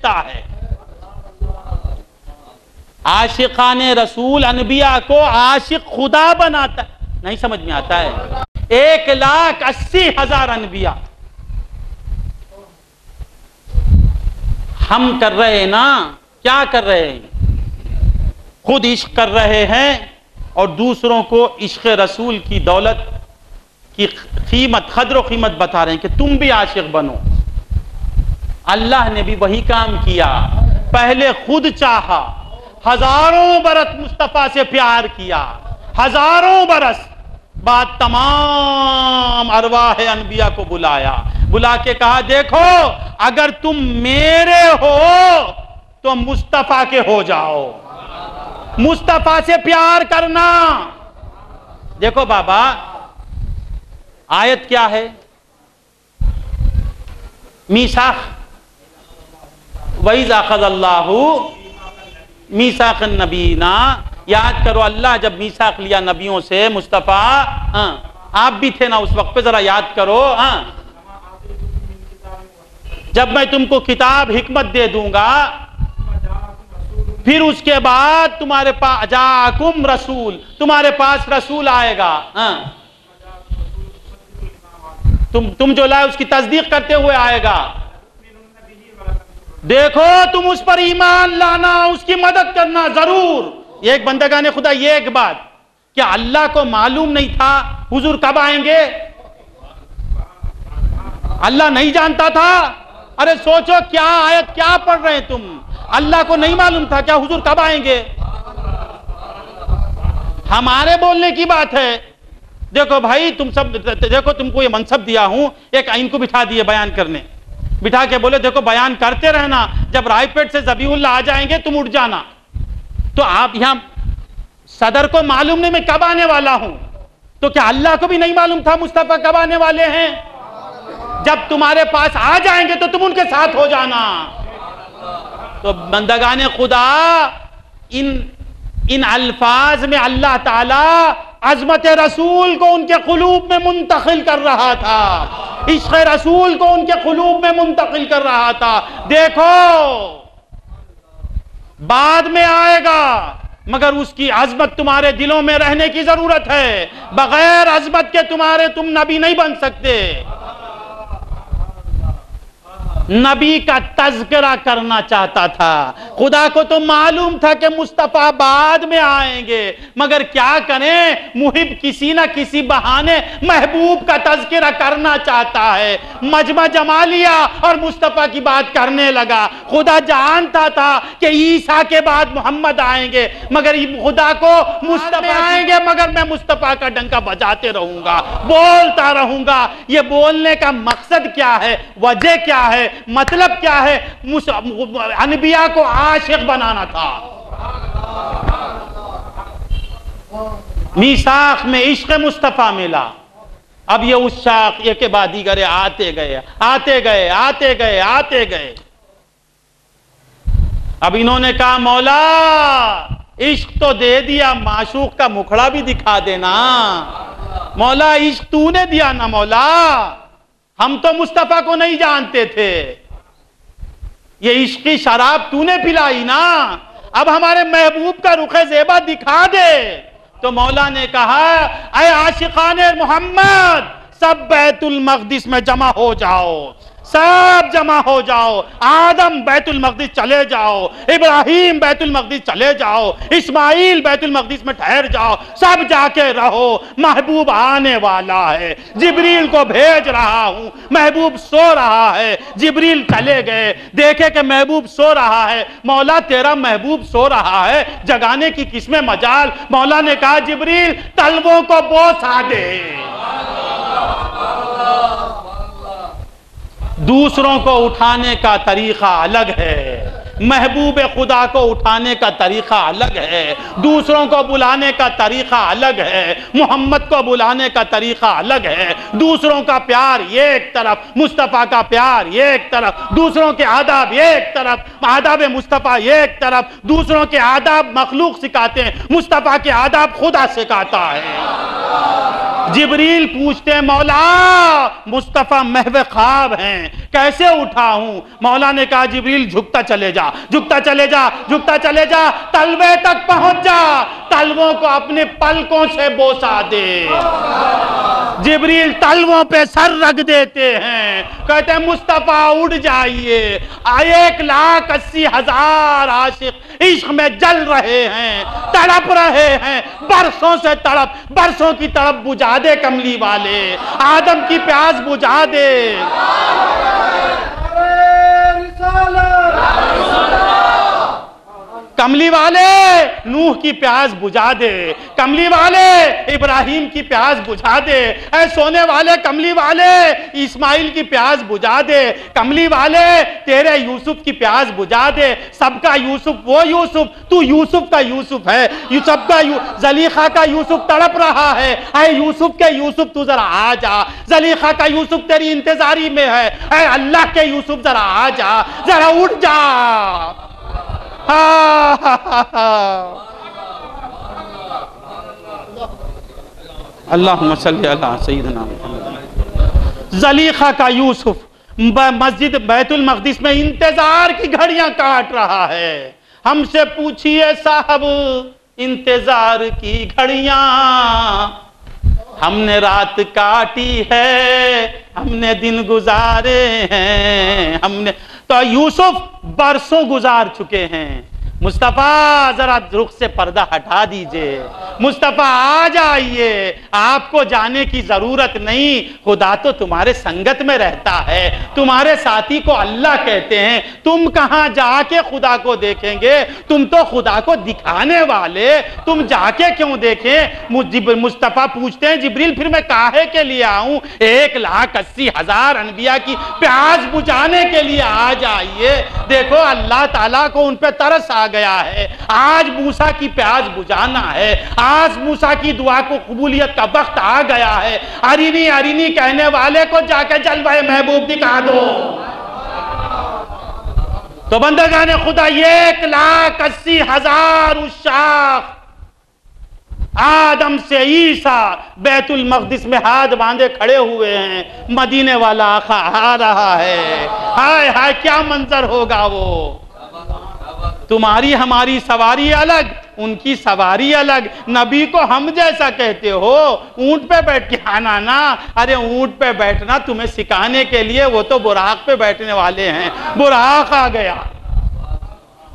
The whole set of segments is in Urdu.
بھیجتا ہے۔ عاشقان رسول انبیاء کو عاشق خدا بناتا ہے۔ نہیں سمجھ میں آتا ہے؟ 1,80,000 انبیاء ہم کر رہے ہیں نا، کیا کر رہے ہیں؟ خود عشق کر رہے ہیں اور دوسروں کو عشق رسول کی دولت کی قیمت، قدر و قیمت بتا رہے ہیں کہ تم بھی عاشق بنو۔ اللہ نے بھی وہی کام کیا، پہلے خود چاہا، ہزاروں برس مصطفیٰ سے پیار کیا، ہزاروں برس بعد تمام ارواح انبیاء کو بلا کے کہا دیکھو اگر تم میرے ہو تو مصطفیٰ کے ہو جاؤ، مصطفیٰ سے پیار کرنا۔ دیکھو بابا آیت کیا ہے؟ میثاق، وَإِذَا أَخَذَ اللَّهُ مِيثَاقَ النَّبِيِّينَ، یاد کرو اللہ جب میثاق لیا نبیوں سے، مصطفیٰ آپ بھی تھے نا اس وقت پہ، ذرا یاد کرو، جب میں تم کو کتاب حکمت دے دوں گا، پھر اس کے بعد تمہارے پاس جاءکم رسول، تمہارے پاس رسول آئے گا، تم جو لائے اس کی تصدیق کرتے ہوئے آئے گا۔ دیکھو تم اس پر ایمان لانا، اس کی مدد کرنا ضرور۔ ایک بندگان خدا یہ ایک بات، کیا اللہ کو معلوم نہیں تھا حضور کب آئیں گے؟ اللہ نہیں جانتا تھا؟ ارے سوچو کیا آیت کیا پڑھ رہے ہیں تم؟ اللہ کو نہیں معلوم تھا کیا حضور کب آئیں گے؟ ہمارے بولنے کی بات ہے۔ دیکھو بھائی تم سب دیکھو، تم کو یہ منصب دیا ہوں، ایک ان کو بٹھا دیے بیان کرنے، بٹھا کے بولے دیکھو بیان کرتے رہنا، جب رائے پیٹ سے ذبیح اللہ آ جائیں گے تم اٹھ جانا۔ تو آپ یہاں صدر کو معلوم نہیں میں کب آنے والا ہوں، تو کیا اللہ کو بھی نہیں معلوم تھا مصطفیٰ کب آنے والے ہیں؟ جب تمہارے پاس آ جائیں گے تو تم ان کے ساتھ ہو جانا۔ تو بندگان خدا ان الفاظ میں اللہ تعالی عظمت رسول کو ان کے قلوب میں منتقل کر رہا تھا، عشق رسول کو ان کے قلوب میں منتقل کر رہا تھا۔ دیکھو بعد میں آئے گا مگر اس کی عظمت تمہارے دلوں میں رہنے کی ضرورت ہے، بغیر عظمت کے تم نبی نہیں بن سکتے۔ نبی کا تذکرہ کرنا چاہتا تھا، خدا کو تو معلوم تھا کہ مصطفیٰ بعد میں آئیں گے، مگر کیا کریں، محب کسی نہ کسی بہانے محبوب کا تذکرہ کرنا چاہتا ہے، مجمع جما لیا اور مصطفیٰ کی بات کرنے لگا۔ خدا جانتا تھا کہ عیسیٰ کے بعد محمد آئیں گے، مگر خدا کو مصطفیٰ آئیں گے مگر میں مصطفیٰ کا ڈنکا بجاتے رہوں گا، بولتا رہوں گا۔ یہ بولنے کا مقصد کیا ہے، وجہ کیا ہے، مطلب کیا ہے؟ انبیاء کو عاشق بنانا تھا۔ میثاق میں عشق مصطفیٰ ملا، اب یہ اس شاخ یہ کے بعد دیگر آتے گئے آتے گئے آتے گئے آتے گئے۔ اب انہوں نے کہا مولا عشق تو دے دیا، معشوق کا مکھڑا بھی دکھا دینا۔ مولا عشق تو نے دیا نا مولا، ہم تو مصطفیٰ کو نہیں جانتے تھے، یہ عشقی شراب تو نے پلائی نا، اب ہمارے محبوب کا رخ زیبا دکھا دے۔ تو مولا نے کہا اے عاشقان محمد سب بیت المقدس میں جمع ہو جاؤ، سب جمع ہو جاؤ، آدم بیت المقدس چلے جاؤ، ابراہیم بیت المقدس چلے جاؤ، اسماعیل بیت المقدس میں ٹھہر جاؤ، سب جا کے رہو، محبوب آنے والا ہے، جبریل کو بھیج رہا ہوں، محبوب سو رہا ہے۔ جبریل چلے گئے، دیکھے کہ محبوب سو رہا ہے۔ مولا تیرا محبوب سو رہا ہے، جگانے کی کس میں مجال؟ مولا نے کہا جبریل تلووں کو بوسا دے۔ دوسروں کو اٹھانے کا طریقہ الگ ہے، محبوب خدا کو اٹھانے کا طریقہ الگ ہے، دوسروں کو بلانے کا طریقہ الگ ہے، محمد کو بلانے کا طریقہ الگ ہے۔ دوسروں کا پیار یہ ایک طرف، مصطفیٰ کا پیار یہ ایک طرف، دوسروں کے آداب یہ ایک طرف، آداب مصطفیٰ یہ ایک طرف۔ دوسروں کے آداب مخلوق سکھاتے ہیں، مصطفیٰ کے آداب خدا سکھاتا ہے۔ جبریل پوچھتے ہیں مولا مصطفیٰ محو خواب ہیں کیسے اٹھاؤں؟ مولا نے کہا جبریل جھکتا چلے جا، جھکتا چلے جا، جھکتا چلے جا، تلوے تک پہنچ جا، تلووں کو اپنے پلکوں سے بوسا دے۔ جبریل تلووں پہ سر رکھ دیتے ہیں، کہتے ہیں مصطفیٰ اٹھ جائیے، 1,80,000 عاشق عشق میں جل رہے ہیں، تڑپ رہے ہیں، برسوں سے تڑپ، برسوں کی تڑپ بجھا دے کملی والے، آدم کی پیاس بجھا دے۔ کملی والے نوح کی پیاس بجھا دے، کملی والے ابراہیم کی پیاس بجھا دے، اے سونے والے کملی والے اسماعیل کی پیاس بجھا دے، کملی والے تیرے یوسف کی پیاس بجھا دے۔ سب کا یوسف وہ یوسف، تو یوسف کا یوسف ہے، سب کا زلیخا کا یوسف تڑپ رہا ہے، اے یوسف کے یوسف تو ذرا آ جا، زلیخا کا یوسف تیری انتظاری میں ہے، اے اللہ کے یوسف ذرا آ جا، ذرا اٹھ جا۔ اللہم صلی علی سیدنا محمد۔ زلیخا کا یوسف مسجد بیت المقدس میں انتظار کی گھڑیاں کاٹ رہا ہے۔ ہم سے پوچھئے صاحب انتظار کی گھڑیاں، ہم نے رات کاٹی ہے، ہم نے دن گزارے ہیں، ہم نے تو یوسف برسوں گزار چکے ہیں۔ مصطفیٰ ذرا رخ سے پردہ ہٹا دیجئے، مصطفیٰ آ جائیے، آپ کو جانے کی ضرورت نہیں، خدا تو تمہارے سنگت میں رہتا ہے، تمہارے ساتھی کو اللہ کہتے ہیں، تم کہاں جا کے خدا کو دیکھیں گے؟ تم تو خدا کو دکھانے والے، تم جا کے کیوں دیکھیں؟ مصطفیٰ پوچھتے ہیں جبریل پھر میں کاہے کے لیے آؤں؟ 1,80,000 انبیاء کی پیاس بجھانے کے لیے آ جائیے۔ دیکھو اللہ تعالیٰ کو ان پہ ترس آ گیا ہے، آج موسیٰ کی پیاس بجھانا ہے، آج موسیٰ کی دعا کو قبولیت کا وقت آ گیا ہے۔ ارینی ارینی کہنے والے کو جا کے جلوہ محبوب دکھا دو۔ تو بندگان خدا 1,80,000 عشاق آدم سے عیسیٰ بیت المقدس میں ہاتھ باندھے کھڑے ہوئے ہیں، مدینے والا آقا آ رہا ہے۔ ہائے ہائے کیا منظر ہوگا وہ! تمہاری ہماری سواری الگ، ان کی سواری الگ۔ نبی کو ہم جیسا کہتے ہو، اونٹ پہ بیٹھ کے آنا نا، ارے اونٹ پہ بیٹھنا تمہیں سکھانے کے لیے، وہ تو براق پہ بیٹھنے والے ہیں، براق آ گیا۔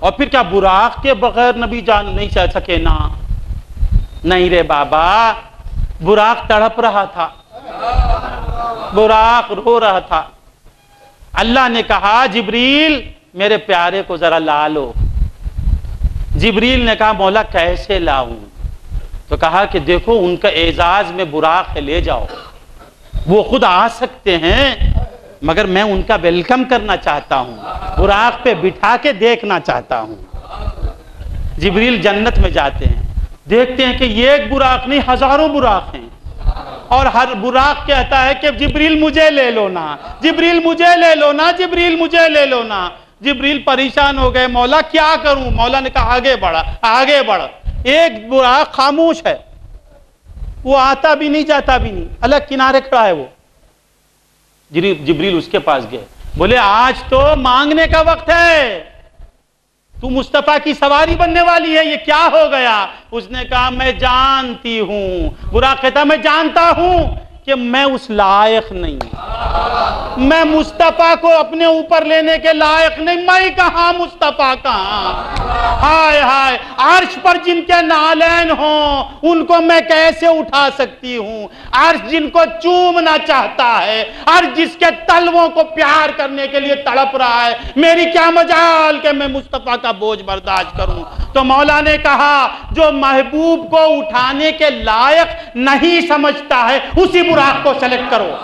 اور پھر کیا براق کے بغیر نبی جان نہیں چل سکے نا؟ نہیں رے بابا، براق تڑپ رہا تھا، براق رو رہا تھا۔ اللہ نے کہا جبریل میرے پیارے کو ذرا لا لو۔ جبریل نے کہا مولا کیسے لاؤں؟ تو کہا کہ دیکھو ان کا اعزاز میں براق ہے، لے جاؤ، وہ خود آ سکتے ہیں مگر میں ان کا ویلکم کرنا چاہتا ہوں، براق پہ بٹھا کے دیکھنا چاہتا ہوں۔ جبریل جنت میں جاتے ہیں، دیکھتے ہیں کہ یہ ایک براق نہیں ہزاروں براق ہیں، اور ہر براق کہتا ہے کہ جبریل مجھے لے لو نا، جبریل مجھے لے لو نا، جبریل مجھے لے لو نا۔ جبریل پریشان ہو گئے، مولا کیا کروں؟ مولا نے کہا آگے بڑھا، آگے بڑھ۔ ایک براق خاموش ہے، وہ آتا بھی نہیں جاتا بھی نہیں، الگ کنارے کھڑا ہے وہ۔ جبریل اس کے پاس گئے، بولے آج تو مانگنے کا وقت ہے، تو مصطفیٰ کی سواری بننے والی ہے، یہ کیا ہو گیا؟ اس نے کہا میں جانتی ہوں، براق کہتا میں جانتا ہوں کہ میں اس لائق نہیں، میں مصطفیٰ کو اپنے اوپر لینے کے لائق نہیں، میں کہاں مصطفیٰ کہاں؟ ہائے ہائے، عرش پر جن کے نالین ہوں ان کو میں کیسے اٹھا سکتی ہوں؟ عرش جن کو چومنا چاہتا ہے، عرش جس کے تلووں کو پیار کرنے کے لیے تڑپ رہا ہے، میری کیا مجال کہ میں مصطفیٰ کا بوجھ برداشت کروں؟ تو مولا نے کہا جو محبوب کو اٹھانے کے لائق نہیں سمجھتا ہے اسی براق کو سلیکٹ کرو۔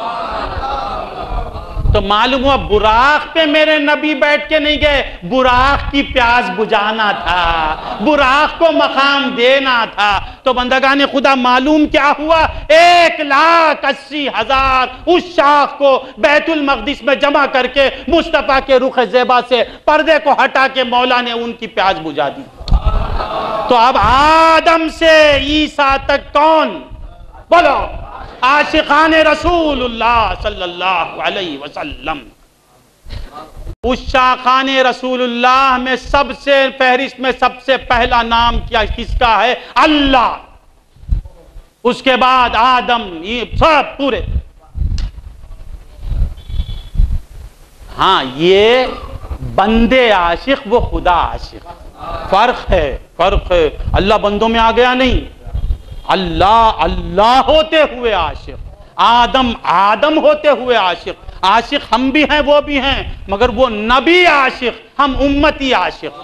تو معلوم ہوا براق پہ میرے نبی بیٹھ کے نہیں گئے، براق کی پیاس بجھانا تھا، براق کو مقام دینا تھا۔ تو بندگان خدا معلوم کیا ہوا؟ 1,80,000 اس شاخ کو بیت المقدس میں جمع کر کے مصطفیٰ کے رخ زیبا سے پردے کو ہٹا کے مولا نے ان کی پیاس بجھا دی۔ تو اب آدم سے عیسیٰ تک کون؟ بولو عاشقان رسول اللہ صلی اللہ علیہ وسلم. اس شاخان رسول اللہ میں سب سے فہرست میں سب سے پہلا نام کیا کس کا ہے؟ اللہ. اس کے بعد آدم، یہ سب پورے. ہاں یہ بندے عاشق، وہ خدا عاشق. فرق ہے، فرق ہے. اللہ بندوں میں آ گیا نہیں، اللہ اللہ ہوتے ہوئے عاشق، آدم آدم ہوتے ہوئے عاشق. عاشق ہم بھی ہیں وہ بھی ہیں، مگر وہ نبی عاشق، ہم امتی عاشق.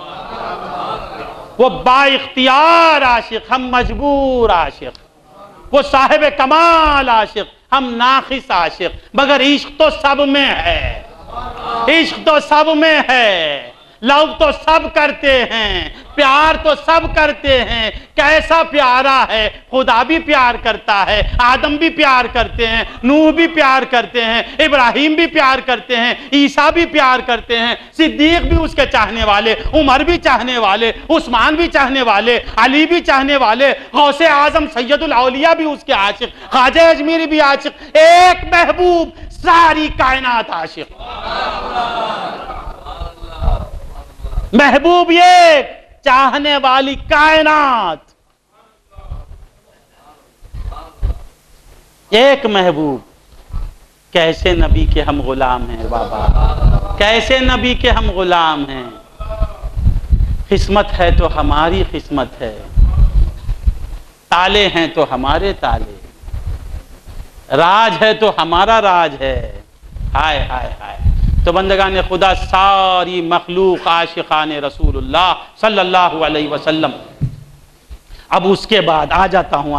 وہ با اختیار عاشق، ہم مجبور عاشق. وہ صاحب کمال عاشق، ہم ناقص عاشق. مگر عشق تو سب میں ہے، عشق تو سب میں ہے. لو تو سب کرتے ہیں، پیار تو سب کرتے ہیں. کیسا پیارا ہے، خدا بھی پیار کرتا ہے، آدم بھی پیار کرتے ہیں، نوح بھی پیار کرتے ہیں، ابراہیم بھی پیار کرتے ہیں، عیسیٰ بھی پیار کرتے ہیں، صدیق بھی اس کے چاہنے والے، عمر بھی چاہنے والے، عثمان بھی چاہنے والے، علی بھی چاہنے والے، غوث اعظم سید الاولیاء بھی اس کے عاشق، خواجہ اجمیری بھی عاشق. ایک محبوب، ساری کائنات عاشق. محبوب ایک، چاہنے والی کائنات. ایک محبوب. کیسے نبی کے ہم غلام ہیں بابا، کیسے نبی کے ہم غلام ہیں. قسمت ہے تو ہماری قسمت ہے، تالے ہیں تو ہمارے تالے، راج ہے تو ہمارا راج ہے. ہائے ہائے ہائے. تو بندگان خدا، ساری مخلوق عاشقان رسول اللہ صلی اللہ علیہ وسلم. اب اس کے بعد آ جاتا ہوں